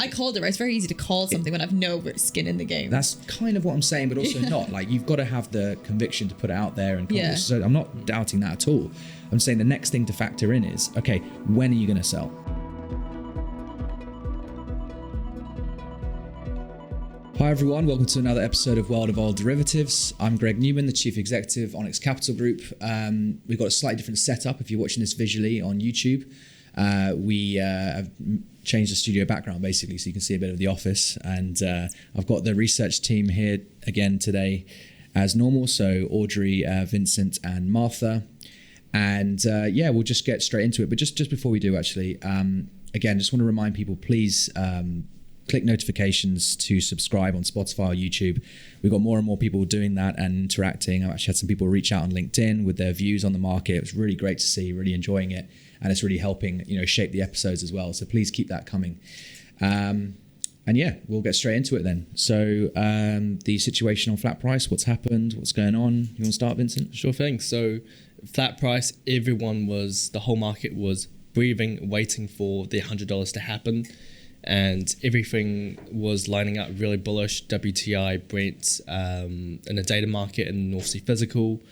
I called it, right? It's very easy to call something when I've no skin in the game. That's kind of what I'm saying, but also not. Like, you've got to have the conviction to put it out there. And so I'm not doubting that at all. I'm saying the next thing to factor in is, okay, when are you going to sell? Hi everyone, welcome to another episode of World of Oil Derivatives. I'm Greg Newman, the Chief Executive of Onyx Capital Group. We've got a slightly different setup if you're watching this visually on YouTube. We have changed the studio background basically so you can see a bit of the office, and I've got the research team here again today as normal, so Audrey, Vincent and Martha, and we'll just get straight into it. But just before we do, actually, again, just want to remind people, please click notifications to subscribe on Spotify or YouTube. We've got more and more people doing that and interacting. I've actually had some people reach out on LinkedIn with their views on the market. It was really great to see, really enjoying it. And it's really helping, shape the episodes as well. So please keep that coming. We'll get straight into it then. So the situation on flat price, what's happened, what's going on? You want to start, Vincent? Sure thing. So flat price, the whole market was breathing, waiting for the $100 to happen. And everything was lining up really bullish. WTI, Brent, in the data market and North Sea physical.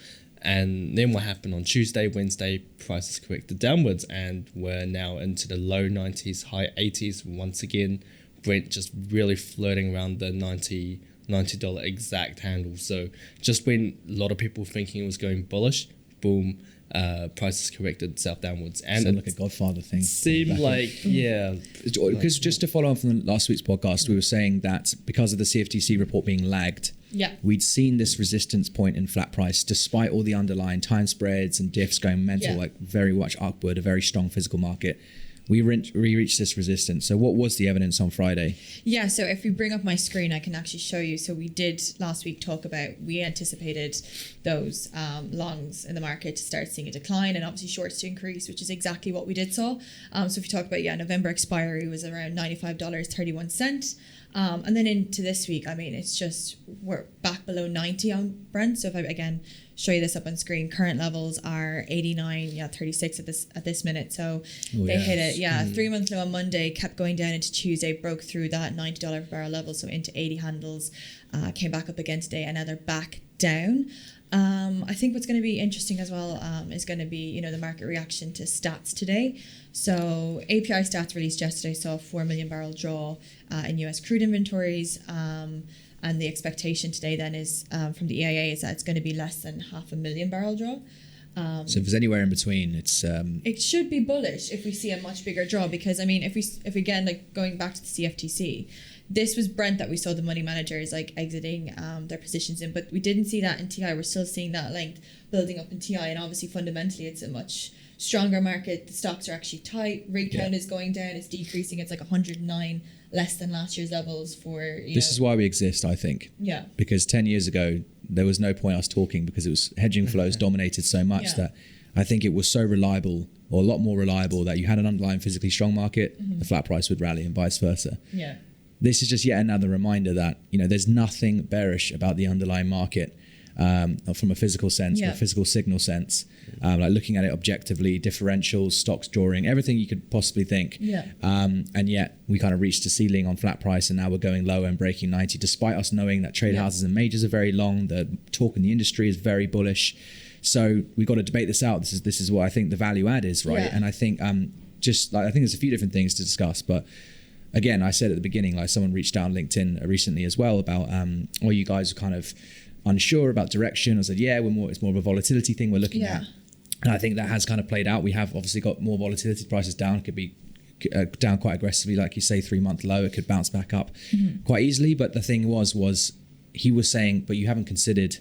And then what happened on Tuesday, Wednesday, prices corrected downwards and we're now into the low 90s, high 80s once again. Brent just really flirting around the $90 exact handle. So just when a lot of people thinking it was going bullish, boom, prices corrected south downwards. And sound like a Godfather thing. Seemed like, yeah. Because just to follow on from last week's podcast, we were saying that because of the CFTC report being lagged, we'd seen this resistance point in flat price, despite all the underlying time spreads and diffs going mental, like very much upward, a very strong physical market. We reached this resistance. So what was the evidence on Friday? Yeah, so if we bring up my screen, I can actually show you. So we did last week talk about, we anticipated those longs in the market to start seeing a decline and obviously shorts to increase, which is exactly what we did saw. So if you talk about, November expiry was around $95.31. And then into this week, it's just, we're back below 90 on Brent. So if I, again, show you this up on screen, current levels are 89.36 at this minute. So they hit it 3 month low on Monday, kept going down into Tuesday, broke through that $90 per barrel level, so into 80 handles, came back up again today, and now they're back down. I think what's going to be interesting as well is going to be the market reaction to stats today. So API stats released yesterday saw a 4 million barrel draw in US crude inventories. And the expectation today then is from the EIA is that it's going to be less than 500,000 barrel draw. So if there's anywhere in between, it's it should be bullish if we see a much bigger draw, because if again, like going back to the CFTC, this was Brent that we saw the money managers like exiting their positions in, but we didn't see that in TI. We're still seeing that length building up in TI, and obviously fundamentally it's a much stronger market. The stocks are actually tight. Rig count is going down. It's decreasing. It's like 109 less than last year's levels for This is why we exist, I think. Yeah. Because 10 years ago there was no point us talking, because it was hedging flows dominated so much that I think it was so reliable, or a lot more reliable, that you had an underlying physically strong market, the flat price would rally, and vice versa. Yeah. This is just yet another reminder that there's nothing bearish about the underlying market. From a physical sense, a physical signal sense, like looking at it objectively, differentials, stocks drawing, everything you could possibly think. And yet we kind of reached a ceiling on flat price, and now we're going lower and breaking 90, despite us knowing that trade houses and majors are very long. The talk in the industry is very bullish. So we've got to debate this out. This is what I think the value add is, right? And I think I think there's a few different things to discuss, but again, I said at the beginning, like someone reached out on LinkedIn recently as well about, you guys are kind of unsure about direction. I said, it's more of a volatility thing we're looking at. And I think that has kind of played out. We have obviously got more volatility. Prices down, could be down quite aggressively. Like you say, 3 month low, it could bounce back up quite easily. But the thing was he was saying, but you haven't considered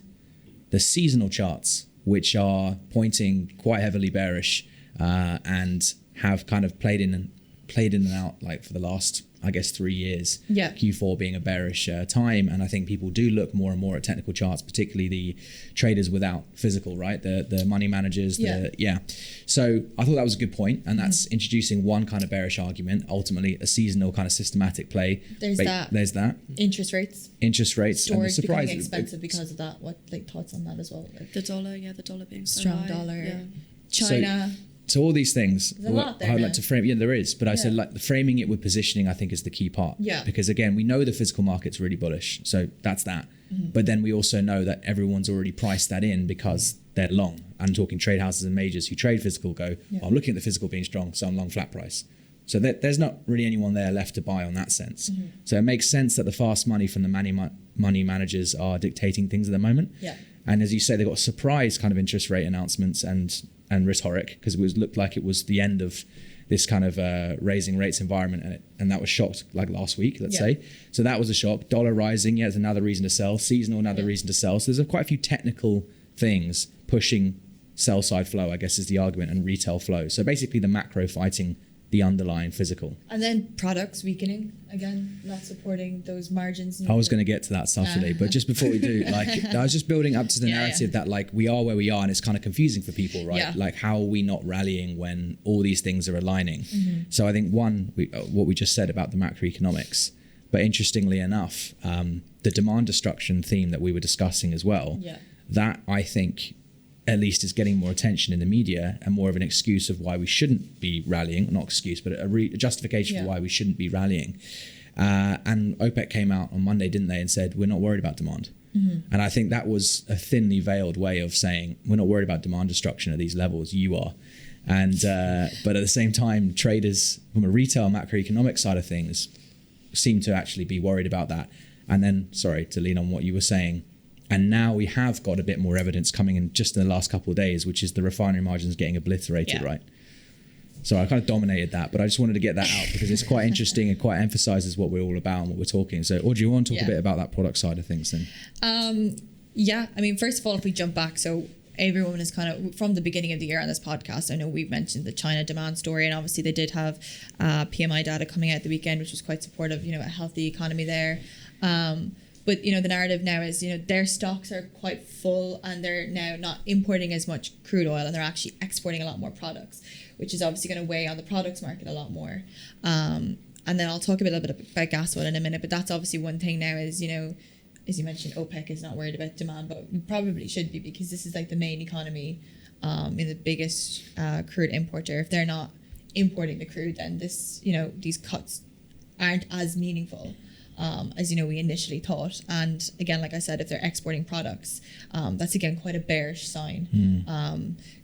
the seasonal charts, which are pointing quite heavily bearish and have kind of played in and out like for the last, I guess, 3 years. Q4 being a bearish time, and I think people do look more and more at technical charts, particularly the traders without physical, right? The money managers. So I thought that was a good point, and that's introducing one kind of bearish argument. Ultimately, a seasonal kind of systematic play. There's that. Interest rates. Storage becoming expensive because of that. What thoughts on that as well? The dollar being strong dollar. China. So all these things, There's a lot there, I'd yeah. like to frame. Yeah, there is. But I said like the framing it with positioning, I think is the key part. Yeah. Because again, we know the physical market's really bullish, so that's that. Mm-hmm. But then we also know that everyone's already priced that in because they're long. I'm talking trade houses and majors who trade physical go, well, I'm looking at the physical being strong, so I'm long flat price. So there's not really anyone there left to buy on that sense. Mm-hmm. So it makes sense that the fast money from the money managers are dictating things at the moment. Yeah. And as you say, they got surprise kind of interest rate announcements and rhetoric because it looked like it was the end of this kind of raising rates environment, and that was shocked like last week, let's say. So that was a shock. Dollar rising, it's another reason to sell. Seasonal, another reason to sell. So there's quite a few technical things pushing sell side flow, I guess is the argument, and retail flow. So basically the macro fighting the underlying physical. And then products weakening again, not supporting those margins. I was going to get to that subtly, but just before we do, like I was just building up to the narrative that like we are where we are, and it's kind of confusing for people, right? Yeah. Like how are we not rallying when all these things are aligning? So I think what we just said about the macroeconomics, but interestingly enough, the demand destruction theme that we were discussing as well, that I think at least is getting more attention in the media and more of an excuse of why we shouldn't be rallying, not excuse, but a justification for why we shouldn't be rallying. And OPEC came out on Monday, didn't they, and said, we're not worried about demand. And I think that was a thinly veiled way of saying, we're not worried about demand destruction at these levels, you are. And but at the same time, traders from a retail macroeconomic side of things seem to actually be worried about that. And then, sorry, to lean on what you were saying, and now we have got a bit more evidence coming in just in the last couple of days, which is the refinery margins getting obliterated, right? So I kind of dominated that, but I just wanted to get that out because it's quite interesting and quite emphasizes what we're all about and what we're talking. So, or do you want to talk a bit about that product side of things then? Yeah, I mean, first of all, if we jump back, so everyone is kind of, from the beginning of the year on this podcast, I know we've mentioned the China demand story, and obviously they did have PMI data coming out the weekend, which was quite supportive, a healthy economy there. But, the narrative now is, their stocks are quite full and they're now not importing as much crude oil and they're actually exporting a lot more products, which is obviously going to weigh on the products market a lot more. And then I'll talk a little bit about gas oil in a minute, but that's obviously one thing now is, as you mentioned, OPEC is not worried about demand, but we probably should be because this is like the main economy in the biggest crude importer. If they're not importing the crude, then this, these cuts aren't as meaningful as we initially thought. And again, like I said, if they're exporting products, that's again quite a bearish sign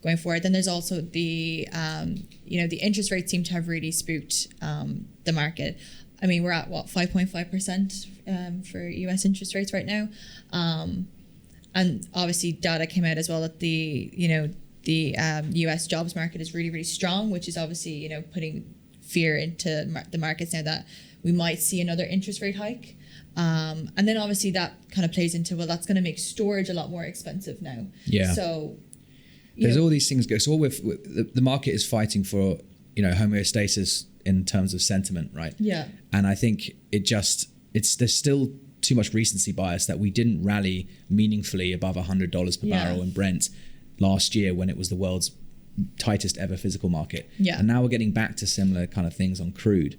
going forward. Then there's also the the interest rates seem to have really spooked the market. I mean, we're at 5.5% for US interest rates right now, and obviously data came out as well that the US jobs market is really, really strong, which is obviously putting fear into the markets now that we might see another interest rate hike. And then obviously that kind of plays into, that's going to make storage a lot more expensive now. Yeah. So there's all these things go. So all the market is fighting for, homeostasis in terms of sentiment, right? Yeah. And I think there's still too much recency bias that we didn't rally meaningfully above $100 per barrel in Brent last year when it was the world's tightest ever physical market. Yeah. And now we're getting back to similar kind of things on crude.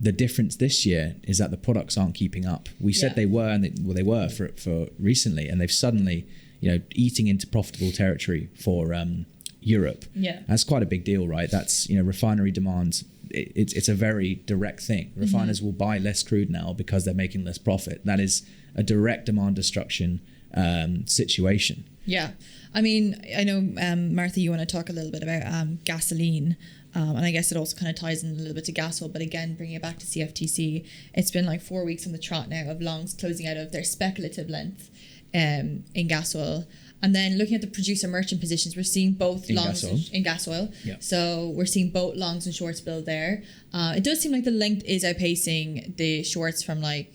The difference this year is that the products aren't keeping up. We said they were, and they were for recently, and they've suddenly, eating into profitable territory for Europe. Yeah. That's quite a big deal, right? That's, refinery demand. It's a very direct thing. Refiners will buy less crude now because they're making less profit. That is a direct demand destruction situation. Yeah. I mean, I know, Martha, you want to talk a little bit about gasoline. And I guess it also kind of ties in a little bit to gas oil. But again, bringing it back to CFTC, it's been like 4 weeks on the trot now of longs closing out of their speculative length in gas oil. And then looking at the producer merchant positions, we're seeing both longs in gas oil. Yeah. So we're seeing both longs and shorts build there. It does seem like the length is outpacing the shorts from a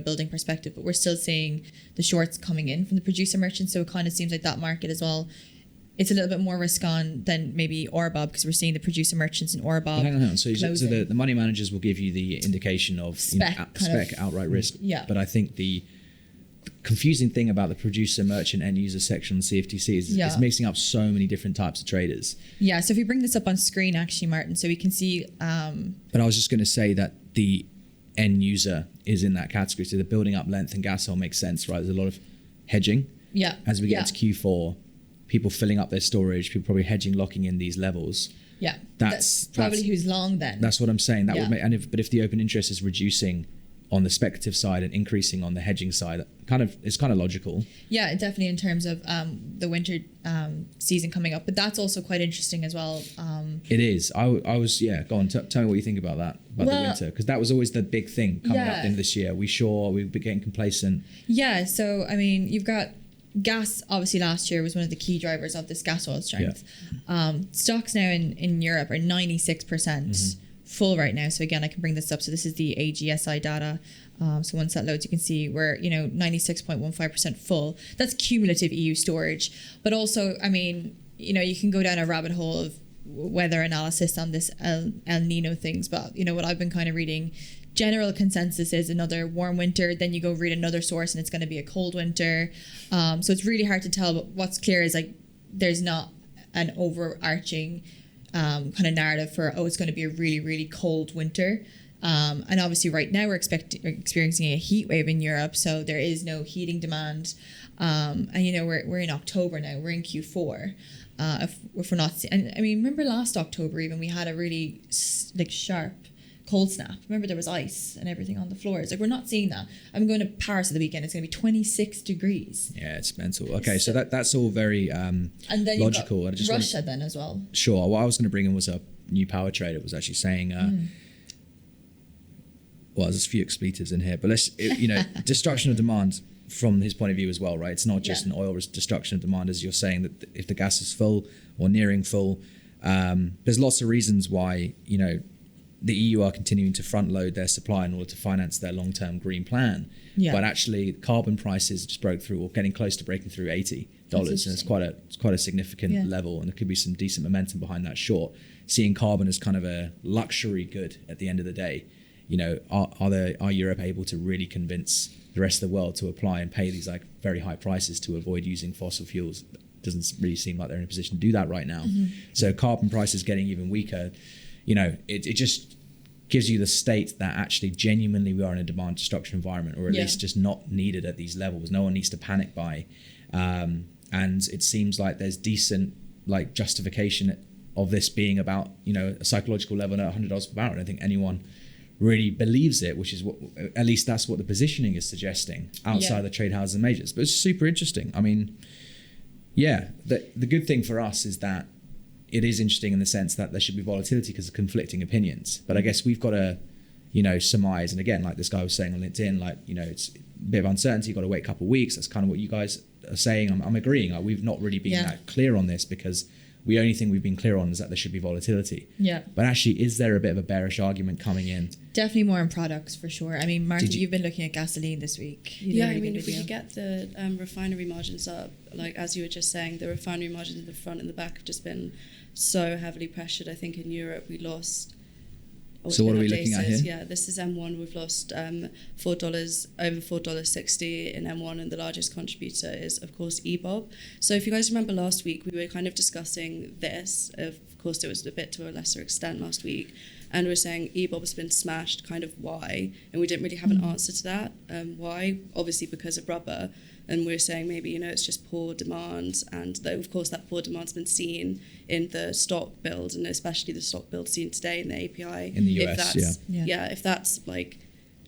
building perspective, but we're still seeing the shorts coming in from the producer merchant. So it kind of seems like that market as well, it's a little bit more risk on than maybe RBOB because we're seeing the producer merchants in RBOB. Hang on. So the money managers will give you the indication of spec outright risk. Yeah. But I think the confusing thing about the producer merchant end user section on CFTC is it's mixing up so many different types of traders. Yeah. So if we bring this up on screen, actually, Martin, so we can see. But I was just going to say that the end user is in that category. So the building up length and gas oil makes sense, right? There's a lot of hedging. Yeah. As we get into Q4, people filling up their storage, people probably hedging, locking in these levels. Yeah, that's probably who's long then. That's what I'm saying. That would make, but if the open interest is reducing on the speculative side and increasing on the hedging side, it's kind of logical. Yeah, definitely in terms of the winter season coming up, but that's also quite interesting as well. It is. I was go on. Tell me what you think about that, the winter, because that was always the big thing coming up in this year. We've been getting complacent. Yeah. So I mean, you've got gas. Obviously, last year was one of the key drivers of this gas oil strength. Yeah. Stocks now in Europe are 96%. Full right now. So again, I can bring this up. So this is the AGSI data. So once that loads, you can see we're 96.15% full. That's cumulative EU storage. But also, I mean, you can go down a rabbit hole of weather analysis on this El Nino things. But what I've been kind of reading, general consensus is another warm winter. Then you go read another source and it's going to be a cold winter. So it's really hard to tell. But what's clear is like there's not an overarching kind of narrative for it's going to be a really, really cold winter, and obviously right now we're experiencing a heat wave in Europe, so there is no heating demand, and we're in October now, we're in Q4. If we're not, and I mean, remember last October even we had a really sharp cold snap. Remember there was ice and everything on the floors. Like we're not seeing that. I'm going to Paris at the weekend. It's going to be 26 degrees. Yeah, it's mental. Okay, so that's all very and then logical. You've got Russia then as well. Sure. What I was going to bring in was a new power trader was actually saying, well, there's a few expletives in here, but let's destruction of demand from his point of view as well, right? It's not just an oil destruction of demand, as you're saying, that if the gas is full or nearing full, there's lots of reasons why the EU are continuing to front load their supply in order to finance their long-term green plan. Yeah. But actually carbon prices just broke through or getting close to breaking through $80. And it's quite a significant level, and there could be some decent momentum behind that short. Seeing carbon as kind of a luxury good at the end of the day. Are Europe able to really convince the rest of the world to apply and pay these like very high prices to avoid using fossil fuels? Doesn't really seem like they're in a position to do that right now. So carbon prices getting even weaker. It just gives you the state that actually genuinely we are in a demand destruction environment, or at least just not needed at these levels. No one needs to panic buy. And it seems like there's decent justification of this being about, a psychological level at $100 per barrel. I don't think anyone really believes it, which is what, at least that's what the positioning is suggesting outside the trade houses and majors. But it's super interesting. I mean, the good thing for us is that it is interesting in the sense that there should be volatility because of conflicting opinions. But I guess we've got to, surmise. And again, like this guy was saying on LinkedIn, it's a bit of uncertainty. You've got to wait a couple of weeks. That's kind of what you guys are saying. I'm agreeing. We've not really been that clear on this because the only thing we've been clear on is that there should be volatility. Yeah. But actually, is there a bit of a bearish argument coming in? Definitely more in products for sure. I mean, Martin, you've been looking at gasoline this week. If we could get the refinery margins up, as you were just saying, the refinery margins in the front and the back have just been so heavily pressured. I think in Europe we lost. So what are we looking at here? Yeah, this is M1. We've lost $4, over $4.60 in M1, and the largest contributor is, of course, EBOB. So if you guys remember last week, we were kind of discussing this. Of course, it was a bit to a lesser extent last week. And we're saying EBOB has been smashed, kind of why? And we didn't really have an answer to that. Why? Obviously because of rubber. And we're saying maybe, it's just poor demand. And though, of course, that poor demand's been seen in the stock build, and especially the stock build seen today in the API. In the US, if that's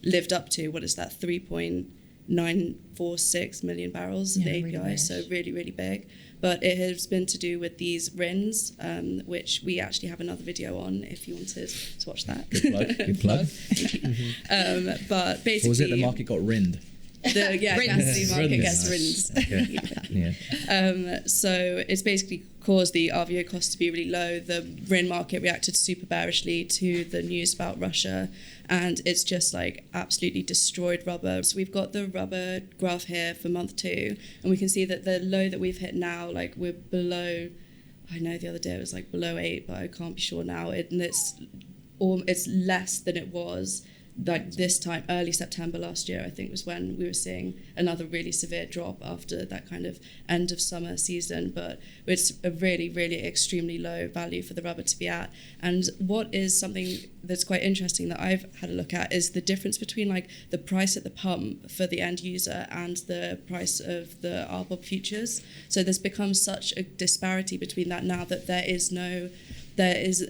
lived up to, what is that, 3.946 million barrels of the API. Really so really, really big. But it has been to do with these RINs, which we actually have another video on if you wanted to watch that. Good plug. But basically... Or was it the market got rinned? The gasoline market gets rinsed. Okay. So it's basically caused the RVO cost to be really low. The RIN market reacted super bearishly to the news about Russia, and it's just absolutely destroyed rubber. So we've got the rubber graph here for month 2, and we can see that the low that we've hit now, we're below. I know the other day it was below 8, but I can't be sure now. It's less than it was like this time, early September last year, I think was when we were seeing another really severe drop after that kind of end of summer season. But it's a really, really extremely low value for the rubber to be at. And what is something that's quite interesting that I've had a look at is the difference between like the price at the pump for the end user and the price of the RBOB futures. So there's become such a disparity between that now that there is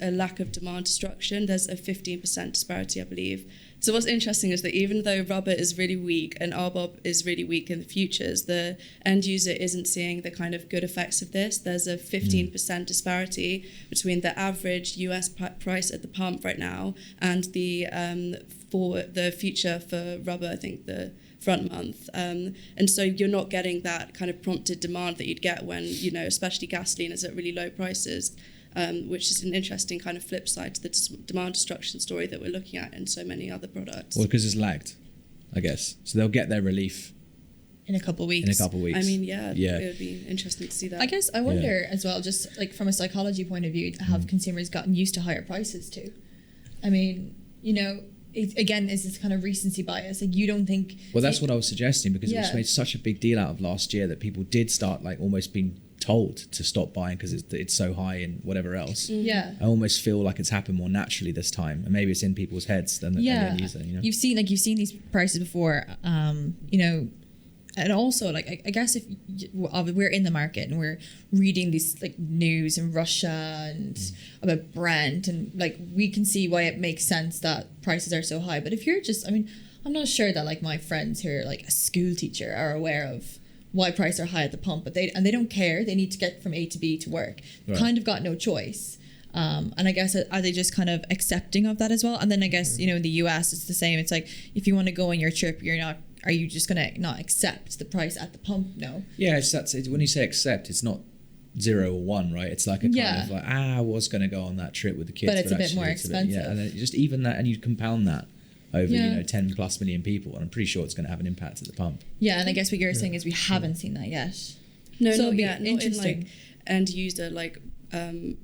a lack of demand destruction. There's a 15% disparity, I believe. So what's interesting is that even though rubber is really weak and RBOB is really weak in the futures, the end user isn't seeing the kind of good effects of this. There's a 15% disparity between the average US price at the pump right now and the for the future for rubber, I think the front month. And so you're not getting that kind of prompted demand that you'd get when, you know, especially gasoline is at really low prices. Which is an interesting kind of flip side to the demand destruction story that we're looking at in so many other products. Well, because it's lagged, I guess. So they'll get their relief in a couple of weeks. I mean, yeah, it would be interesting to see that. I guess I wonder as well, just like from a psychology point of view, have consumers gotten used to higher prices too? I mean, you know, again, is this kind of recency bias? Like, you don't think... Well, that's what I was suggesting, because it was made such a big deal out of last year that people did start like almost being told to stop buying because it's so high and whatever else. Yeah, I almost feel like it's happened more naturally this time, and maybe it's in people's heads than the end user. You know, you've seen these prices before. You know, and also like I guess if we're in the market and we're reading these like news in Russia and about Brent, and like we can see why it makes sense that prices are so high. But if you're just, I mean, I'm not sure that like my friends who are like a school teacher are aware of why prices are high at the pump, but they don't care. They need to get from A to B to work. Right. Kind of got no choice. And I guess, are they just kind of accepting of that as well? And then I guess, you know, in the US, it's the same. It's like, if you want to go on your trip, are you just going to not accept the price at the pump? No. Yeah, when you say accept, it's not 0 or 1, right? It's like a kind of like, I was going to go on that trip with the kids. But it's a bit more expensive. And then just even that, and you compound that over, 10 plus million people, and I'm pretty sure it's going to have an impact at the pump. Yeah, and I guess what you're saying is we haven't seen that yet. No, so not yet. Not in like end user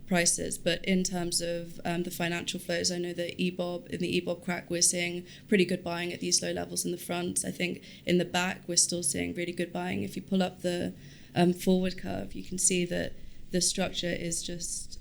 prices, but in terms of the financial flows, I know that in the EBOB crack, we're seeing pretty good buying at these low levels in the front. I think in the back, we're still seeing really good buying. If you pull up the forward curve, you can see that the structure is just...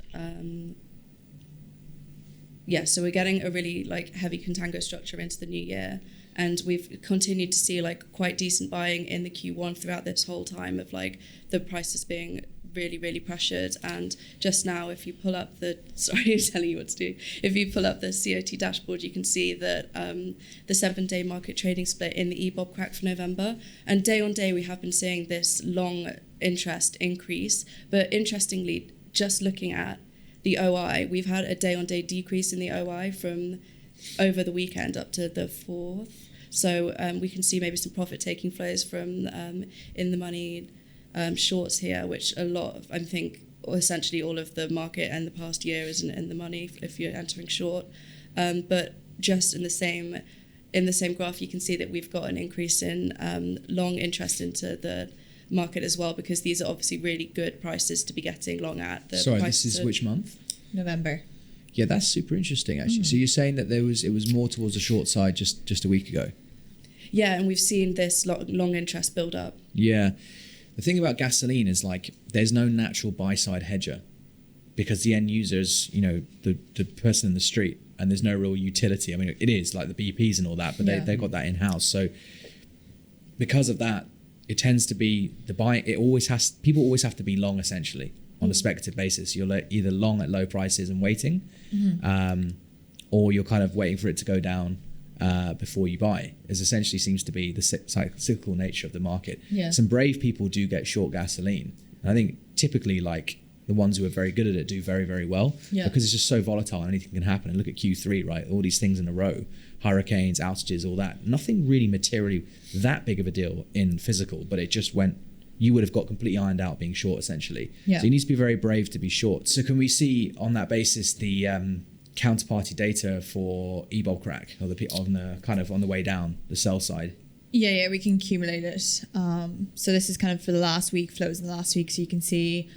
so we're getting a really like heavy contango structure into the new year, and we've continued to see like quite decent buying in the Q1 throughout this whole time of like the prices being really, really pressured. And just now, if you pull up the I'm telling you what to do. If you pull up the COT dashboard, you can see that the 7-day market trading split in the EBOB crack for November, and day on day we have been seeing this long interest increase. But interestingly, just looking at the OI, we've had a day-on-day decrease in the OI from over the weekend up to the 4th. So we can see maybe some profit-taking flows from in-the-money shorts here, which a lot of, I think, essentially all of the market and the past year is in the money if you're entering short. But just in the same graph, you can see that we've got an increase in long interest into the market as well, because these are obviously really good prices to be getting long at. Sorry, this is which month? November. Yeah, that's super interesting actually. So you're saying that it was more towards the short side just a week ago? Yeah, and we've seen this long interest build up. Yeah. The thing about gasoline is like there's no natural buy side hedger, because the end users, you know, the person in the street, and there's no real utility. I mean, it is like the BPs and all that, but they've got that in house. So because of that, it tends to be the buying. People always have to be long essentially on a speculative basis. You're either long at low prices and waiting, or you're kind of waiting for it to go down before you buy. It essentially seems to be the cyclical nature of the market. Yeah. Some brave people do get short gasoline. And I think typically like the ones who are very good at it do very, very well, because it's just so volatile and anything can happen. And look at Q3, right? All these things in a row. Hurricanes, outages, all that. Nothing really materially that big of a deal in physical, but it just went, you would have got completely ironed out being short essentially. Yeah. So you need to be very brave to be short. So can we see on that basis the counterparty data for EBOB crack, or on the way down, the sell side? Yeah, we can accumulate it. So this is kind of for the last week, flows in the last week. So you can see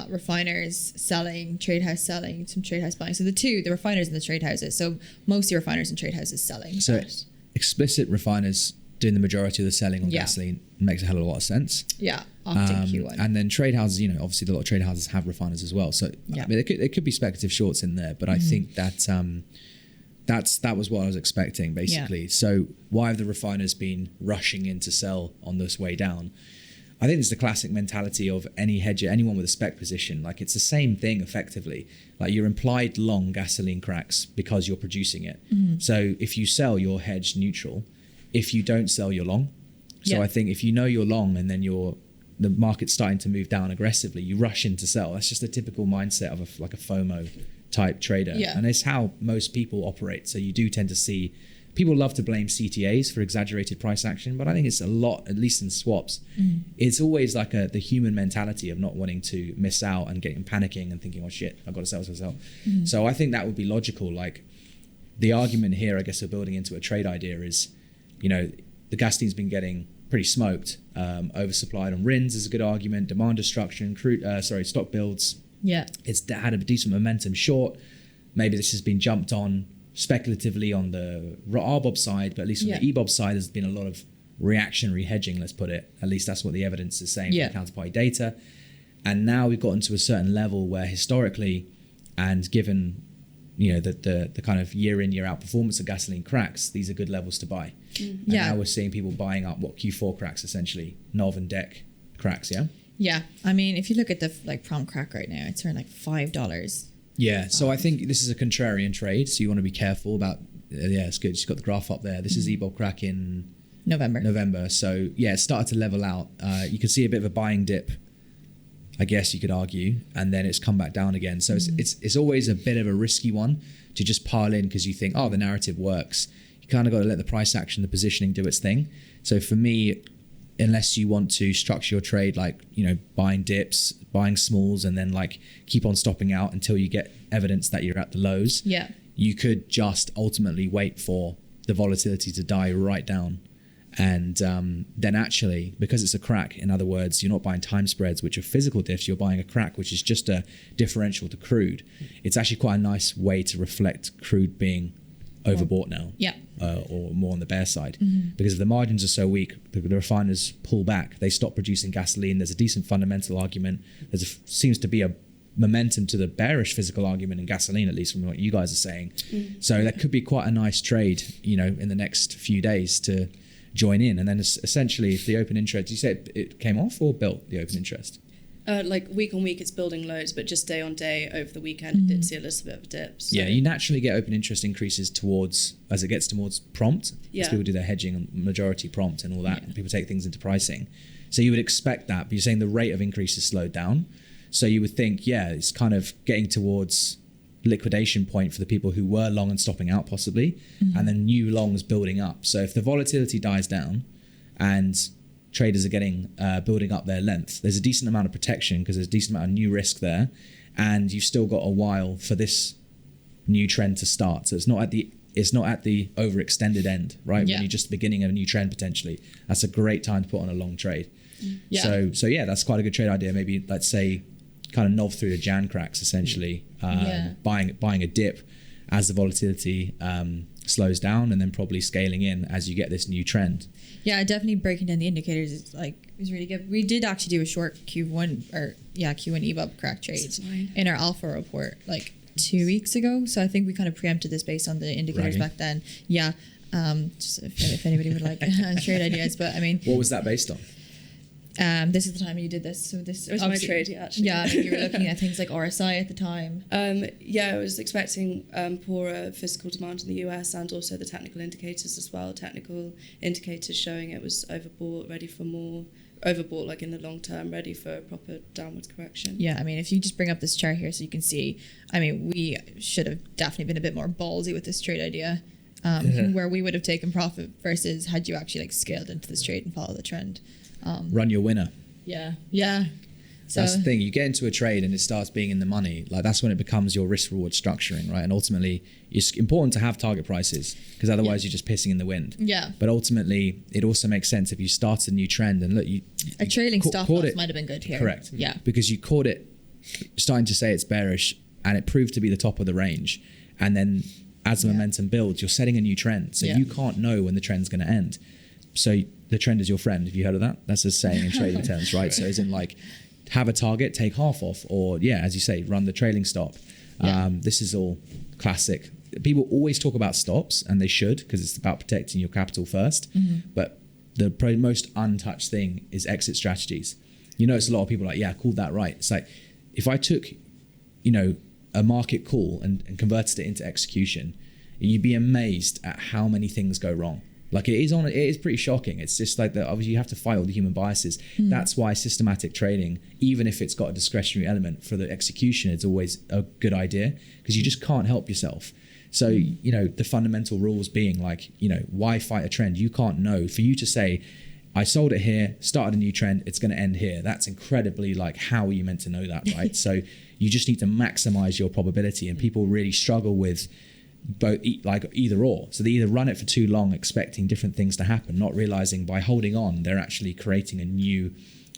refiners selling, trade house selling, some trade house buying. So the refiners and the trade houses. So mostly refiners and trade houses selling. So but explicit refiners doing the majority of the selling on gasoline makes a hell of a lot of sense. yeah, opting Q1. And then trade houses, obviously a lot of trade houses have refiners as well. So I mean, there could be speculative shorts in there, but I think that that was what I was expecting basically. So why have the refiners been rushing in to sell on this way down? I think it's the classic mentality of any hedger, anyone with a spec position. Like it's the same thing effectively. Like you're implied long gasoline cracks because you're producing it. So if you sell, you're hedged neutral. If you don't sell, you're long. So I think if you know you're long and then the market's starting to move down aggressively, you rush in to sell. That's just a typical mindset of a FOMO type trader. Yeah. And it's how most people operate. So you do tend to see, people love to blame CTAs for exaggerated price action, but I think it's a lot, at least in swaps, it's always like the human mentality of not wanting to miss out and getting panicking and thinking, oh shit, I've got to sell. So I think that would be logical. Like the argument here, I guess we're building into a trade idea is, the gasoline's been getting pretty smoked. Oversupplied on RINs is a good argument. Demand destruction, stock builds. Yeah. It's had a decent momentum short. Maybe this has been jumped on speculatively on the RBOB side, but at least on the EBOB side, there's been a lot of reactionary hedging, let's put it. At least that's what the evidence is saying from the counterparty data. And now we've gotten to a certain level where historically, and given the kind of year in, year out performance of gasoline cracks, these are good levels to buy. And now we're seeing people buying up Q4 cracks, essentially, NOV and DEC cracks, Yeah. I mean, if you look at the prompt crack right now, it's around $5. Yeah. So I think this is a contrarian trade. So you want to be careful about, it's good. She's got the graph up there. This is EBOB crack in November. So it started to level out. You can see a bit of a buying dip, I guess you could argue, and then it's come back down again. So it's always a bit of a risky one to just pile in because you think, the narrative works. You kind of got to let the price action, the positioning do its thing. So for me, unless you want to structure your trade like, buying dips, buying smalls, and then keep on stopping out until you get evidence that you're at the lows, you could just ultimately wait for the volatility to die right down. And then actually, because it's a crack, in other words, you're not buying time spreads, which are physical diffs, you're buying a crack, which is just a differential to crude. It's actually quite a nice way to reflect crude being overbought now, or more on the bear side. Because if the margins are so weak, the refiners pull back, they stop producing gasoline. There's a decent fundamental argument. Seems to be a momentum to the bearish physical argument in gasoline, at least from what you guys are saying. So that could be quite a nice trade, in the next few days to join in. And then essentially, if the open interest, you said it came off or built, the open interest? Week on week, it's building lows, but just day on day over the weekend, it did see a little bit of a dip. So. Yeah, you naturally get open interest increases as it gets towards prompt. As people do their hedging on majority prompt and all that, and people take things into pricing. So you would expect that, but you're saying the rate of increase has slowed down. So you would think, it's kind of getting towards liquidation point for the people who were long and stopping out possibly, and then new longs building up. So if the volatility dies down and traders are getting building up their length, there's a decent amount of protection because there's a decent amount of new risk there, and you've still got a while for this new trend to start. So it's not at the overextended end, right? When you're just beginning of a new trend potentially. That's a great time to put on a long trade. So that's quite a good trade idea. Maybe let's say kind of NOV through the Jan cracks essentially, buying a dip as the volatility slows down, and then probably scaling in as you get this new trend. Yeah, definitely breaking down the indicators is really good. We did actually do a short Q1 EBOB crack trade in our alpha report 2 weeks ago. So I think we kind of preempted this based on the indicators back then. Yeah. Just if anybody would like trade ideas, but I mean, what was that based on? This is the time you did this. So this was my trade, actually. Yeah, you were looking at things like RSI at the time. I was expecting poorer physical demand in the US and also the technical indicators as well. Technical indicators showing it was overbought, ready for more. Overbought in the long term, ready for a proper downwards correction. Yeah, I mean, if you just bring up this chart here so you can see, I mean, we should have definitely been a bit more ballsy with this trade idea. Where we would have taken profit versus had you actually scaled into this trade and follow the trend. Run your winner. Yeah. So that's the thing. You get into a trade and it starts being in the money. That's when it becomes your risk reward structuring, right? And ultimately, it's important to have target prices because otherwise you're just pissing in the wind. Yeah. But ultimately, it also makes sense if you start a new trend and look, a trailing stop loss might have been good here. Correct. Yeah. Because you caught it starting to say it's bearish, and it proved to be the top of the range, and then as the momentum builds, you're setting a new trend. So you can't know when the trend's going to end. So the trend is your friend. Have you heard of that? That's a saying in trading terms, right? So as in like, have a target, take half off, or as you say, run the trailing stop. This is all classic. People always talk about stops, and they should, because it's about protecting your capital first. But the probably most untouched thing is exit strategies. You notice a lot of people are like, I called that right. It's like, if I took, a market call and converted it into execution, you'd be amazed at how many things go wrong. Like it is pretty shocking. It's just like that. Obviously, you have to fight all the human biases. That's why systematic trading, even if it's got a discretionary element for the execution, it's always a good idea, because you just can't help yourself. So, the fundamental rules being like, why fight a trend? You can't know. For you to say, I sold it here, started a new trend, it's going to end here. That's incredibly like, how are you meant to know that, right? So you just need to maximize your probability, and people really struggle with both, like either or. So they either run it for too long expecting different things to happen, not realizing by holding on they're actually creating a new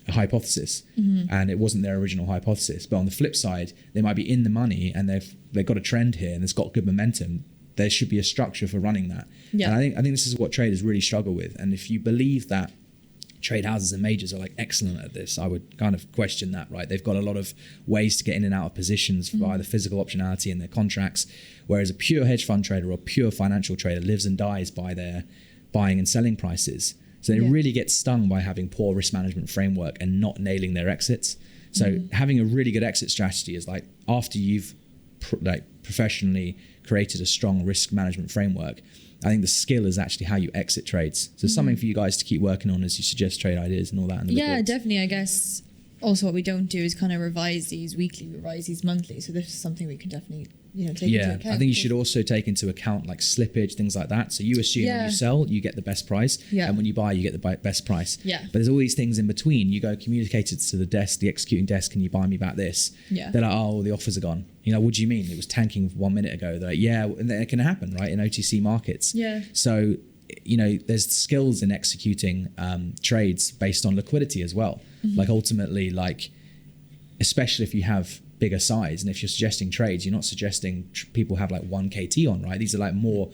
hypothesis, and it wasn't their original hypothesis. But on the flip side, they might be in the money and they've got a trend here and it's got good momentum. There should be a structure for running that. And I think this is what traders really struggle with. And if you believe that trade houses and majors are like excellent at this, I would kind of question that, right? They've got a lot of ways to get in and out of positions via the physical optionality in their contracts, whereas a pure hedge fund trader or pure financial trader lives and dies by their buying and selling prices. So they really get stung by having poor risk management framework and not nailing their exits. So having a really good exit strategy is like, after you've professionally created a strong risk management framework, I think the skill is actually how you exit trades. So something for you guys to keep working on as you suggest trade ideas and all that. Definitely. I guess also what we don't do is kind of revise these weekly, revise these monthly. So this is something we can definitely take into account. I think you should also take into account like slippage, things like that. So you assume when you sell, you get the best price, and when you buy, you get the best price. But there's all these things in between. You go communicate it to the desk, the executing desk, can you buy me back this? They're like, oh, the offers are gone. What do you mean? It was tanking 1 minute ago. They're like, and it can happen, right, in OTC markets. So, there's skills in executing trades based on liquidity as well. Like ultimately, like, especially if you have bigger size, and if you're suggesting trades, you're not suggesting people have like 1 KT on, right? These are like more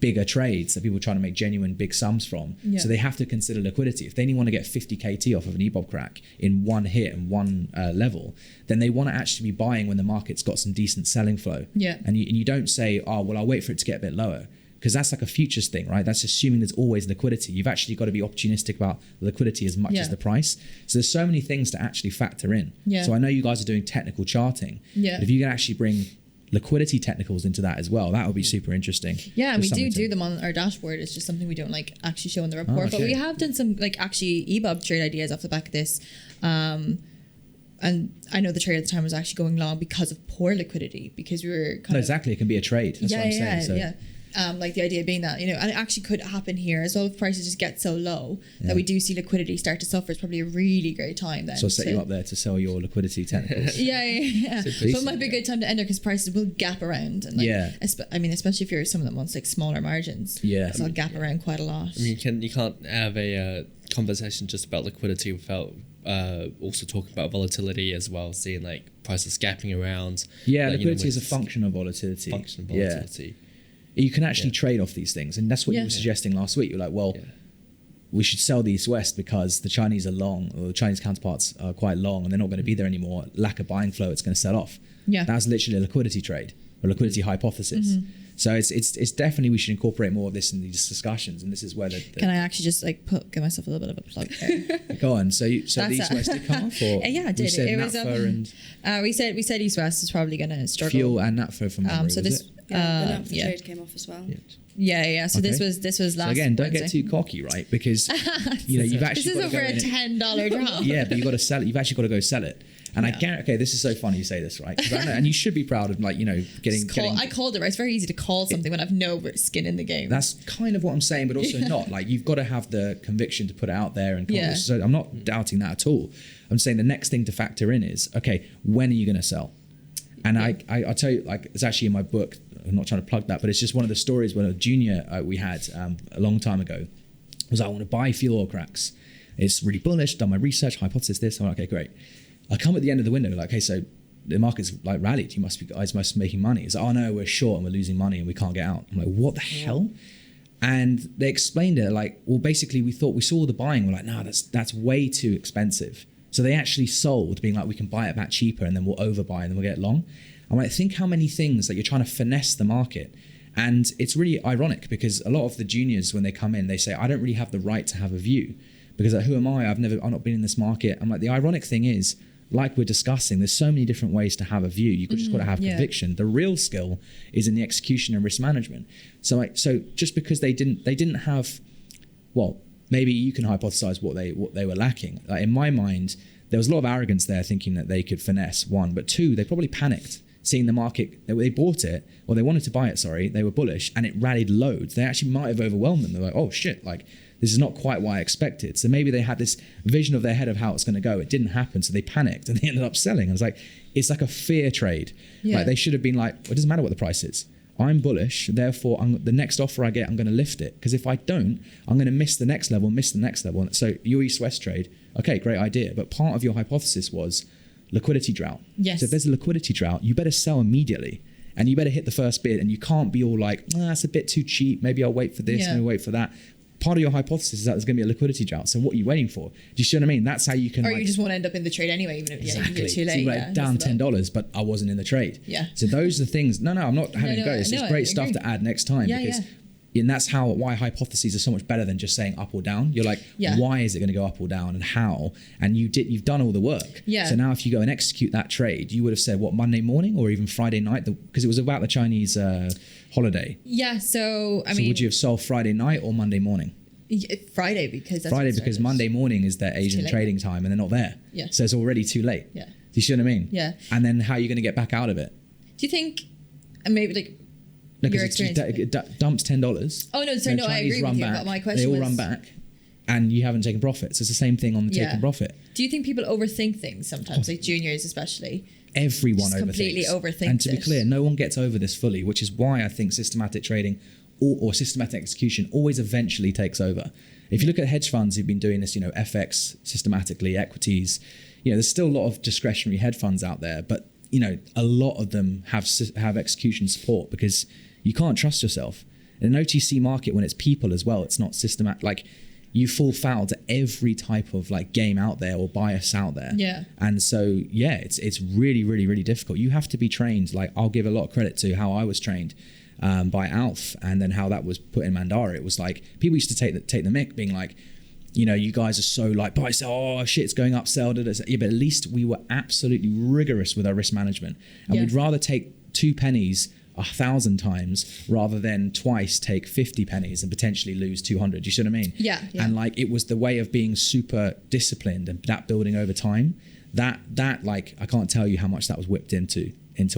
bigger trades that people are trying to make genuine big sums from. So they have to consider liquidity. If they only want to get 50 KT off of an EBOB crack in one hit and one level, then they want to actually be buying when the market's got some decent selling flow. And you don't say, oh, well, I'll wait for it to get a bit lower, because that's like a futures thing, right? That's assuming there's always liquidity. You've actually got to be opportunistic about liquidity as much as the price. So there's so many things to actually factor in. So I know you guys are doing technical charting. But if you can actually bring liquidity technicals into that as well, that would be super interesting. And we do them on our dashboard. It's just something we don't like actually show in the report. But we have done some like actually EBOB trade ideas off the back of this. And I know the trade at the time was actually going long because of poor liquidity, because we were exactly, it can be a trade. That's what I'm saying. Like the idea being that, and it actually could happen here as well. If prices just get so low that we do see liquidity start to suffer, it's probably a really great time then. So I'll set you up there to sell your liquidity technicals. But it might be a good time to enter, because prices will gap around. And especially if you're someone that wants like smaller margins. So I'll gap around quite a lot. I mean, you can't have a conversation just about liquidity without also talking about volatility as well, seeing like prices gapping around. Liquidity is a function of volatility. You can actually trade off these things, and that's what you were suggesting last week. You're like, well, we should sell the East West because the Chinese are long, or the Chinese counterparts are quite long, and they're not going to be there anymore. Lack of buying flow, it's going to sell off. That's literally a liquidity trade, a liquidity hypothesis. So it's definitely, we should incorporate more of this in these discussions, and this is where can I actually just like give myself a little bit of a plug there? Go on. So the East West did come off, or it did. It was we said East West is probably going to struggle. Fuel and NATFO from memory, so this the NATFO trade came off as well. So this was last. So again, don't get too cocky, right? Because you've actually this is over a $10 drop. But you've got to sell it. You've actually got to go sell it. And I guarantee, this is so funny you say this, right? And you should be proud of getting. I called it, right? It's very easy to call something when I've no skin in the game. That's kind of what I'm saying, but also not. Like, you've got to have the conviction to put it out there. And so I'm not doubting that at all. I'm saying the next thing to factor in is, okay, when are you going to sell? And I tell you, like, it's actually in my book. I'm not trying to plug that, but it's just one of the stories when a junior we had a long time ago was, I want to buy fuel oil cracks. It's really bullish. Done my research, hypothesis this. I'm like, okay, great. I come at the end of the window, like, okay, so the market's like rallied. You must be guys must be making money. It's like, oh no, we're short and we're losing money and we can't get out. I'm like, what the hell? And they explained it like, well, basically we saw the buying. We're like, no, that's way too expensive. So they actually sold, being like, we can buy it back cheaper and then we'll overbuy and then we'll get it long. I'm like, think how many things that you're trying to finesse the market. And it's really ironic because a lot of the juniors, when they come in, they say, I don't really have the right to have a view because like, who am I? I've not been in this market. I'm like, the ironic thing is, like we're discussing, there's so many different ways to have a view. You just got to have conviction. The real skill is in the execution and risk management. So just because they didn't have, well, maybe you can hypothesize what they were lacking. Like in my mind, there was a lot of arrogance there, thinking that they could finesse, one, but two, they probably panicked seeing the market. They bought it, or they wanted to buy it. Sorry, they were bullish, and it rallied loads. They actually might have overwhelmed them. They're like, oh shit, like, this is not quite what I expected. So maybe they had this vision of their head of how it's going to go. It didn't happen. So they panicked and they ended up selling. And it's like a fear trade. Yeah. Like they should have been like, well, it doesn't matter what the price is. I'm bullish. Therefore, the next offer I get, I'm going to lift it. Because if I don't, I'm going to miss the next level. So your East-West trade, okay, great idea. But part of your hypothesis was liquidity drought. Yes. So if there's a liquidity drought, you better sell immediately. And you better hit the first bid. And you can't be all like, that's a bit too cheap. Maybe I'll wait for this, maybe wait for that. Part of your hypothesis is that there's going to be a liquidity drought. So what are you waiting for? Do you see what I mean? That's how you can. Or you just want to end up in the trade anyway, even if you're too late. So you're down $10, but I wasn't in the trade. Yeah. So those are the things. No, I'm not having a go. It's great stuff to add next time because. And that's why hypotheses are so much better than just saying up or down. You're like, why is it going to go up or down and how? And you've done all the work. Yeah. So now if you go and execute that trade, you would have said, what, Monday morning or even Friday night? Because it was about the Chinese holiday. Yeah. So, I mean. So would you have sold Friday night or Monday morning? Friday, because Monday morning is their Asian trading time and they're not there. Yeah. So it's already too late. Yeah. Do you see what I mean? Yeah. And then how are you going to get back out of it? Do you think, and maybe like, your experience? It dumps $10. Oh no, sorry, no, I agree with you. But my question was, they all run back, and you haven't taken profits. It's the same thing on the taking profit. Do you think people overthink things sometimes, like juniors especially? Everyone just completely overthinks. And to be clear, no one gets over this fully, which is why I think systematic trading or systematic execution always eventually takes over. If you look at hedge funds who've been doing this, FX systematically, equities, there's still a lot of discretionary hedge funds out there, but a lot of them have execution support because you can't trust yourself. In an OTC market, when it's people as well, it's not systematic. Like you fall foul to every type of like game out there or bias out there. Yeah. And so, it's really, really, really difficult. You have to be trained. Like I'll give a lot of credit to how I was trained by Alf and then how that was put in Mandara. It was like, people used to take the mick being like, you guys are so like, buy, sell, oh shit, it's going up, sell. Yeah, but at least we were absolutely rigorous with our risk management. And we'd rather take 2 pennies 1,000 times rather than twice take 50 pennies and potentially lose 200. Do you see what I mean? Yeah. And like it was the way of being super disciplined and that building over time. That like I can't tell you how much that was whipped into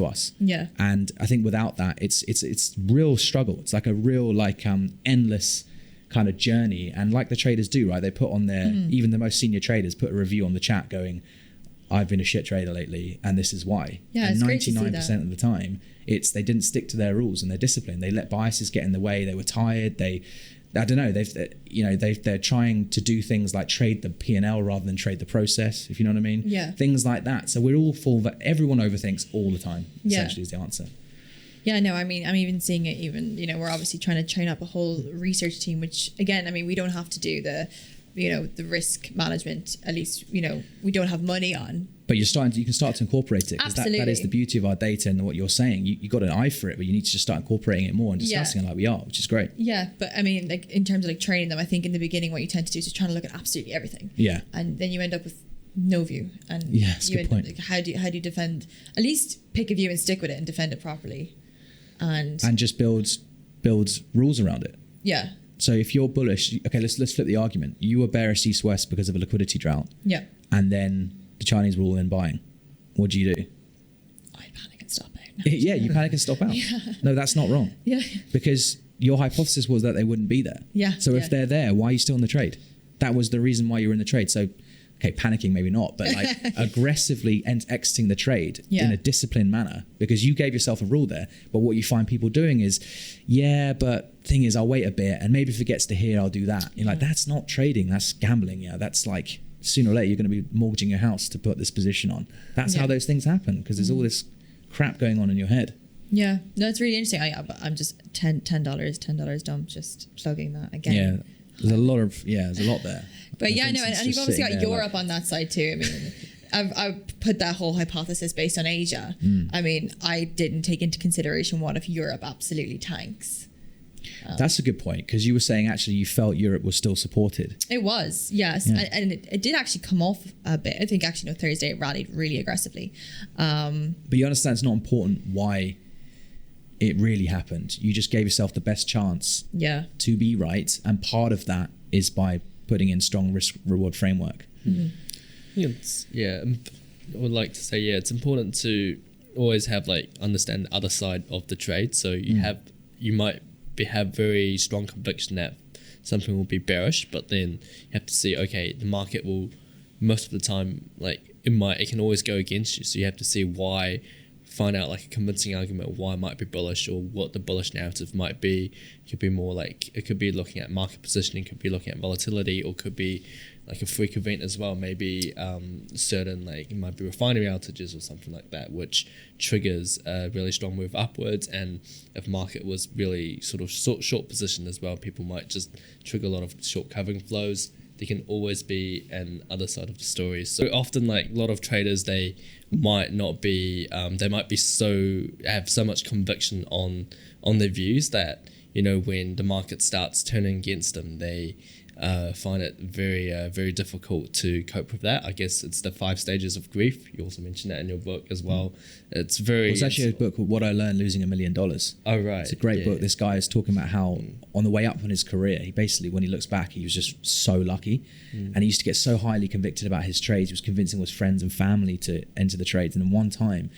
us. Yeah. And I think without that, it's real struggle. It's like a real like endless kind of journey. And like the traders do, right? They put on their even the most senior traders put a review on the chat going, I've been a shit trader lately, and this is why. Yeah, and it's great to see that. 99% of the time, they didn't stick to their rules and their discipline. They let biases get in the way. They were tired. I don't know. They're trying to do things like trade the P&L rather than trade the process. If you know what I mean. Yeah. Things like that. So we're all full. That everyone overthinks all the time. Essentially, is the answer. Yeah, no, I mean, I'm even seeing it. Even we're obviously trying to train up a whole research team. Which again, I mean, we don't have to do the risk management, at least, we don't have money on. But you can start to incorporate it because that is the beauty of our data and what you're saying. You got an eye for it, but you need to just start incorporating it more and discussing it like we are, which is great. Yeah, but I mean, like in terms of like training them, I think in the beginning what you tend to do is just trying to look at absolutely everything. Yeah. And then you end up with no view. And that's a good point. Like, how do you defend? At least pick a view and stick with it and defend it properly. And just build rules around it. Yeah. So if you're bullish, okay, let's flip the argument. You were bearish East-West because of a liquidity drought. Yeah. And then the Chinese were all in buying. What do? I panic and stop out. No, yeah, you panic and stop out. Yeah. No, that's not wrong. Yeah. Because your hypothesis was that they wouldn't be there. Yeah. So if they're there, why are you still in the trade? That was the reason why you were in the trade. So, okay, panicking maybe not, but like aggressively exiting the trade in a disciplined manner because you gave yourself a rule there. But what you find people doing is, but thing is, I'll wait a bit and maybe if it gets to here, I'll do that. You're like, that's not trading, that's gambling. Yeah, that's like sooner or later you're going to be mortgaging your house to put this position on. That's how those things happen, because there's all this crap going on in your head. Yeah, no, it's really interesting. I'm just $10 dump, just plugging that again. Yeah, there's a lot there. But and you've obviously got Europe on that side too. I mean, I've put that whole hypothesis based on Asia. I mean, I didn't take into consideration what if Europe absolutely tanks. That's a good point, because you were saying actually you felt Europe was still supported. It was, yes. Yeah. And it did actually come off a bit. I think actually Thursday it rallied really aggressively. But you understand it's not important why it really happened. You just gave yourself the best chance to be right. And part of that is by putting in strong risk reward framework. I would like to say, it's important to always have understand the other side of the trade. So you might have very strong conviction that something will be bearish, but then you have to see, okay, the market will most of the time it can always go against you. So you have to see why, find out a convincing argument of why it might be bullish, or what the bullish narrative might be. It could be more it could be looking at market positioning, could be looking at volatility, or could be a freak event as well. Maybe certain it might be refinery outages or something like that, which triggers a really strong move upwards. And if market was really sort of short position as well, people might just trigger a lot of short covering flows. There can always be an other side of the story. So often a lot of traders, they might not be they might be have so much conviction on their views that when the market starts turning against them, they find it very difficult to cope with that. I guess it's the 5 stages of grief. You also mentioned that in your book as well. It's actually a book called What I Learned Losing $1 Million. Oh, right. It's a great book. This guy is talking about how on the way up in his career, he basically, when he looks back, he was just so lucky. And he used to get so highly convicted about his trades. He was convincing his friends and family to enter the trades. And then one time,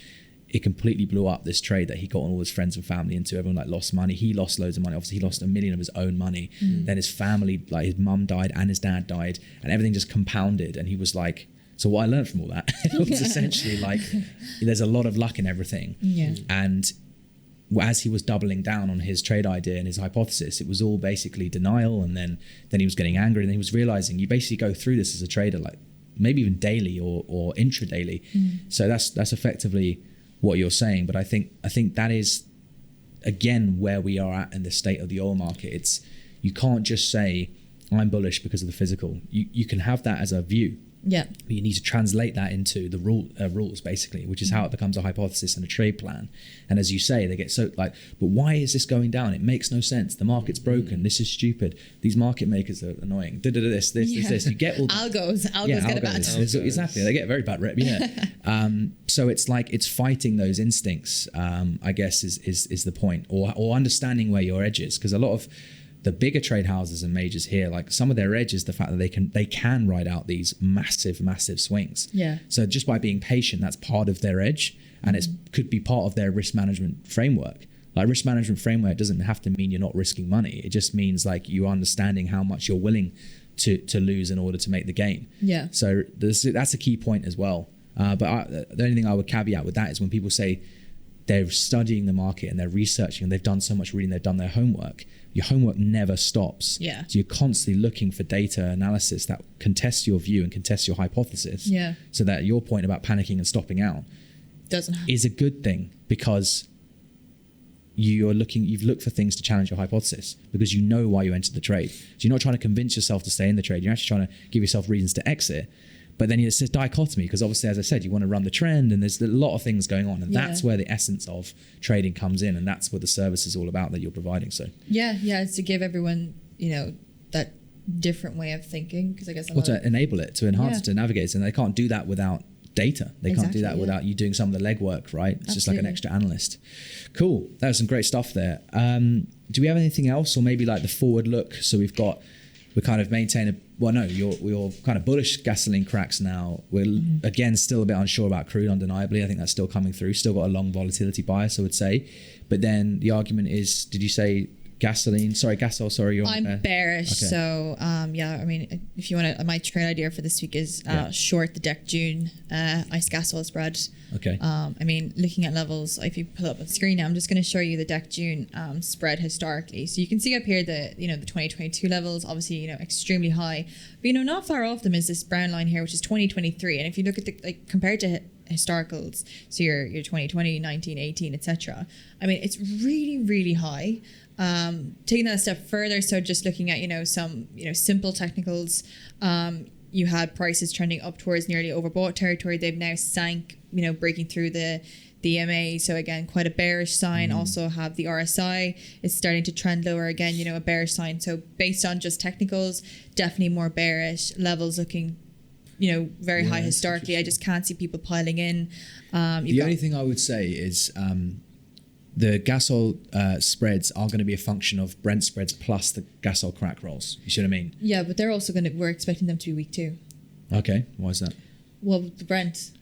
it completely blew up, this trade that he got all his friends and family into. Everyone lost money. He lost loads of money. Obviously, he lost $1 million of his own money. Then his family, his mum died and his dad died, and everything just compounded. And he was like, so what I learned from all that was essentially there's a lot of luck in everything. Yeah. And as he was doubling down on his trade idea and his hypothesis, it was all basically denial. And then he was getting angry, and then he was realizing you basically go through this as a trader, maybe even daily or intraday. So that's effectively what you're saying. But I think that is again where we are at in the state of the oil market. You can't just say I'm bullish because of the physical. You can have that as a view, but you need to translate that into the rules basically, which is how it becomes a hypothesis and a trade plan. And as you say, they get so but why is this going down? It makes no sense. The market's broken. This is stupid. These market makers are annoying. This. You get all algos get a bad exactly. They get a very bad rep. So it's fighting those instincts, I guess is the point, or understanding where your edge is, because a lot of the bigger trade houses and majors here, some of their edge is the fact that they can ride out these massive swings. So just by being patient, that's part of their edge, and it could be part of their risk management framework. Risk management framework doesn't have to mean you're not risking money. It just means you're understanding how much you're willing to lose in order to make the game. So that's a key point as well. But the only thing I would caveat with that is when people say they're studying the market and they're researching and they've done so much reading, they've done their homework. Your homework never stops. So you're constantly looking for data analysis that contests your view and contests your hypothesis. So that your point about panicking and stopping out is a good thing, because you've looked for things to challenge your hypothesis, because you know why you entered the trade. So you're not trying to convince yourself to stay in the trade. You're actually trying to give yourself reasons to exit. But then it's a dichotomy, because obviously, as I said, you want to run the trend, and there's a lot of things going on, and that's where the essence of trading comes in, and that's what the service is all about that you're providing. So it's to give everyone that different way of thinking, because I guess to enable it, to enhance it, to navigate it, and they can't do that without data. They can't do that without you doing some of the legwork, right? It's just like an extra analyst. Cool, that was some great stuff there. Do we have anything else, or maybe the forward look? So we kind of maintain you're kind of bullish gasoline cracks now. We're again still a bit unsure about crude, undeniably. I think that's still coming through. Still got a long volatility bias, I would say. But then the argument is, did you say gasol. Sorry, you're I'm bearish. Okay. So I mean, if you want to, my trade idea for this week is short the Deck June ice gasol spread. Okay. I mean, looking at levels, if you pull up a screen now, I'm just going to show you the Deck June spread historically. So you can see up here the 2022 levels, obviously extremely high, but not far off them is this brown line here, which is 2023. And if you look at the compared to historicals, so your 2020, 19, 18, etc. I mean, it's really, really high. Taking that a step further, so just looking at some simple technicals, you had prices trending up towards nearly overbought territory. They've now sank, breaking through the EMA. So again, quite a bearish sign. Also have the RSI is starting to trend lower again. A bearish sign. So based on just technicals, definitely more bearish. Levels looking very high historically. I just can't see people piling in. The only thing I would say is the gasol spreads are going to be a function of Brent spreads plus the gasol crack rolls. You see what I mean? Yeah, but they're also we're expecting them to be weak too. Okay, why is that? Well, the Brent.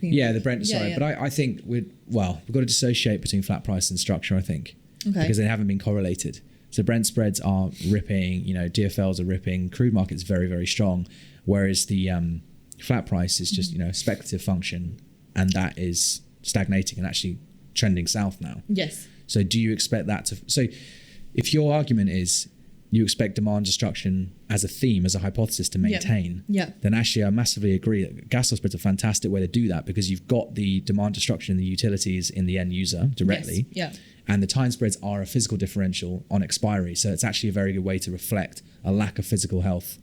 Yeah, the Brent. Yeah, sorry, yeah. but I think we've got to dissociate between flat price and structure. I think Okay. because they haven't been correlated. So Brent spreads are ripping. DFLs are ripping. Crude market's very, very strong. Whereas the flat price is just a speculative function, and that is stagnating and actually trending south now. Yes. So do you expect that to? So if your argument is you expect demand destruction as a theme, as a hypothesis to maintain, Yeah. then actually I massively agree that gasol spread's a fantastic way to do that because you've got the demand destruction in the utilities in the end user directly. Yes. Yeah. And the time spreads are a physical differential on expiry. So it's actually a very good way to reflect a lack of physical health.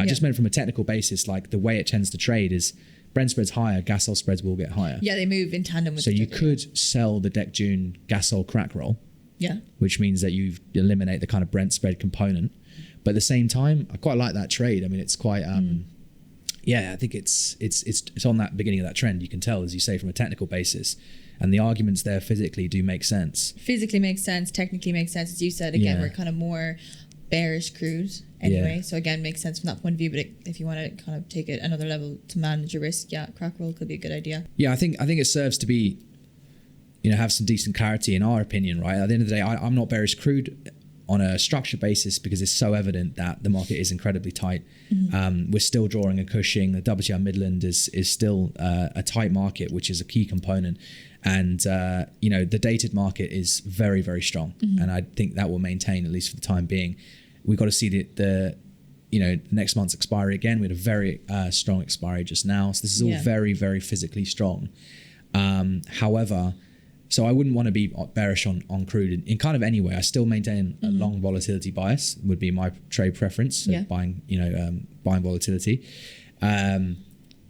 Just meant from a technical basis, like the way it tends to trade is Brent spreads higher, gasol spreads will get higher. Yeah, they move in tandem with So each you other. could sell the Deck June gasol crack roll, Yeah. which means that you eliminate the kind of Brent spread component. But at the same time, I quite like that trade. I mean, it's quite, I think it's on that beginning of that trend. You can tell, as you say, from a technical basis. And the arguments there physically do make sense. Physically makes sense, technically makes sense. As you said, again, Yeah. we're kind of more bearish crude anyway. Yeah. So again, makes sense from that point of view. But if you want to kind of take it another level to manage your risk, crack roll could be a good idea. Yeah, I think it serves to be, have some decent clarity in our opinion, right? At the end of the day, I'm not bearish crude on a structure basis because it's so evident that the market is incredibly tight. We're still drawing a Cushing. The WTI Midland is still a tight market, which is a key component. And, the dated market is very, very strong. And I think that will maintain, at least for the time being. We've got to see the next month's expiry again. We had a very strong expiry just now. So this is all very, very physically strong. However, so I wouldn't want to be bearish on crude in kind of any way. I still maintain a long volatility bias would be my trade preference. So buying volatility.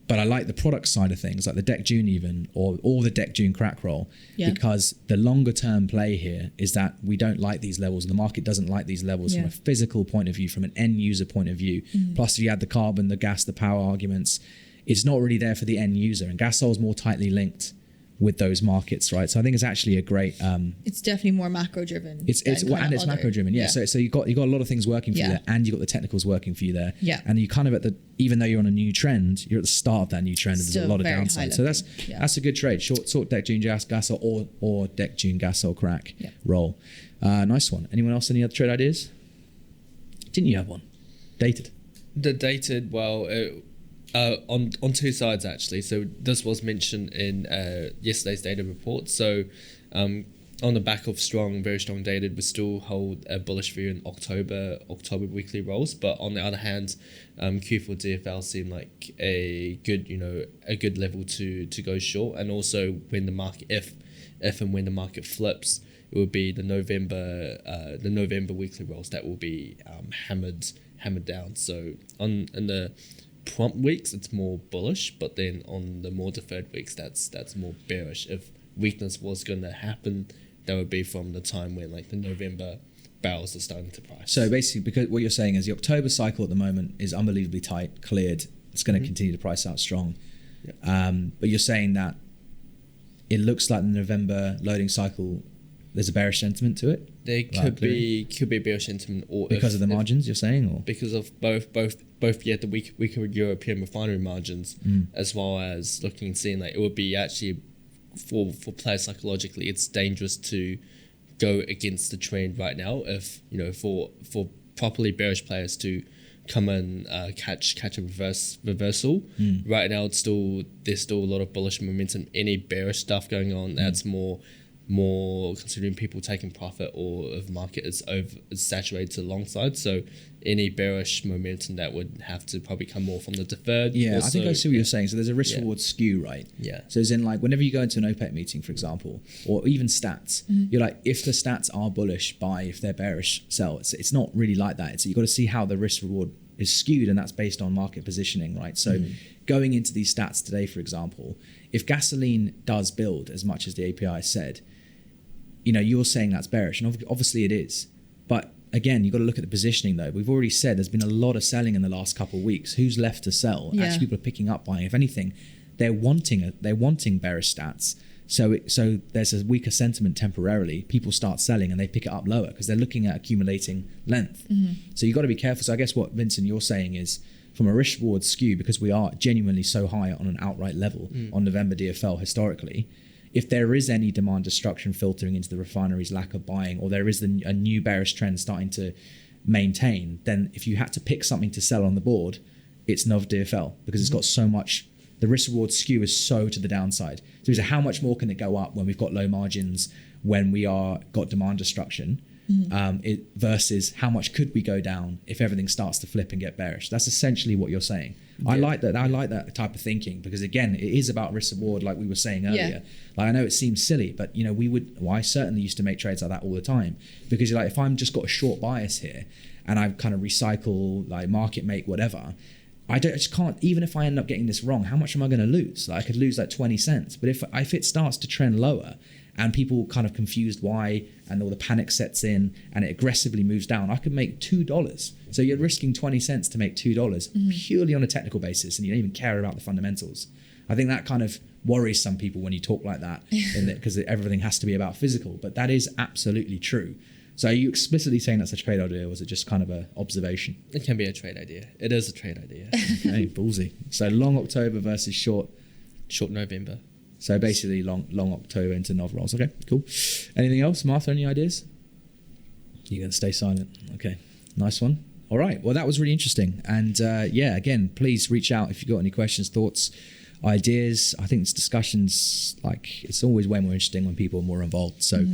But I like the product side of things, like the Deck June even, or the Deck June crack roll, because the longer term play here is that we don't like these levels, and the market doesn't like these levels from a physical point of view, from an end user point of view. Plus, if you add the carbon, the gas, the power arguments, it's not really there for the end user, and gasol is more tightly linked with those markets, right? So I think it's actually a great. It's definitely more macro driven. It's macro driven, yeah. So you got a lot of things working for you there, and you got the technicals working for you there. Yeah. And you kind of even though you're on a new trend, you're at the start of that new trend. And there's a lot of downside. So that's a good trade. Short Deck June gasol or Deck June gasol crack roll. Nice one. Anyone else? Any other trade ideas? Didn't you have one? Dated. The dated, on two sides actually. So this was mentioned in yesterday's data report. So on the back of very strong data, we still hold a bullish view in October weekly rolls. But on the other hand, Q4 DFL seemed like a good level to go short. And also when the market, if and when the market flips, it would be the November weekly rolls that will be hammered down. So in the prompt weeks it's more bullish, but then on the more deferred weeks that's more bearish. If weakness was going to happen, that would be from the time when like the November barrels are starting to price. So basically, because what you're saying is the October cycle at the moment is unbelievably tight, cleared. It's going to continue to price out strong. But you're saying that it looks like the November loading cycle, there's a bearish sentiment to it. There could be bearish sentiment, or because of the margins, you're saying, or because of both the weaker European refinery margins, as well as seeing like it would be actually for players psychologically, it's dangerous to go against the trend right now. If for properly bearish players to come in, catch a reversal. Right now, there's still a lot of bullish momentum. Any bearish stuff going on, that's more considering people taking profit, or if market is saturated to the long side. So any bearish momentum that would have to probably come more from the deferred. Yeah, also, I think I see what you're saying. So there's a risk reward skew, right? Yeah. So as in, like, whenever you go into an OPEC meeting, for example, or even stats, you're like, if the stats are bullish, buy. If they're bearish, sell. It's not really like that. So you've got to see how the risk reward is skewed, and that's based on market positioning, right? So going into these stats today, for example, if gasoline does build as much as the API said, you're saying that's bearish, and obviously it is. But again, you've got to look at the positioning, though. We've already said there's been a lot of selling in the last couple of weeks. Who's left to sell? Yeah. Actually, people are picking up buying. If anything, they're wanting bearish stats. So there's a weaker sentiment temporarily. People start selling and they pick it up lower because they're looking at accumulating length. So you've got to be careful. So I guess what, Vincent, you're saying is, from a risk reward skew, because we are genuinely so high on an outright level on November DFL historically, if there is any demand destruction filtering into the refineries' lack of buying, or there is a new bearish trend starting to maintain, then if you had to pick something to sell on the board, it's NOV DFL, because it's got so much, the risk reward skew is so to the downside. So it's how much more can it go up when we've got low margins, when we got demand destruction, versus how much could we go down if everything starts to flip and get bearish. That's essentially what you're saying. Yeah. I like that type of thinking, because again, it is about risk reward, like we were saying earlier. Like, I know it seems silly, but I certainly used to make trades like that all the time, because you're like, if I'm just got a short bias here and I kind of recycle, like market make whatever, I just can't, even if I end up getting this wrong, how much am I going to lose? Like, I could lose like 20 cents. But if it starts to trend lower and people kind of confused why, and all the panic sets in and it aggressively moves down, I could make $2. So you're risking 20 cents to make $2 purely on a technical basis, and you don't even care about the fundamentals. I think that kind of worries some people when you talk like that, because everything has to be about physical, but that is absolutely true. So are you explicitly saying that's a trade idea, or was it just kind of an observation? It can be a trade idea. It is a trade idea. Okay, ballsy. So long October versus short November. So basically long October into NOV rolls. Okay, cool. Anything else, Martha? Any ideas? You're going to stay silent. Okay, nice one. All right. Well, that was really interesting. And again, please reach out if you've got any questions, thoughts, ideas. I think this discussion's it's always way more interesting when people are more involved. So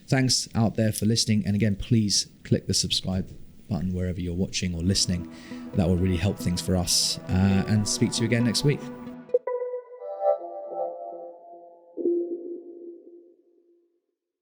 thanks out there for listening. And again, please click the subscribe button wherever you're watching or listening. That will really help things for us. And speak to you again next week.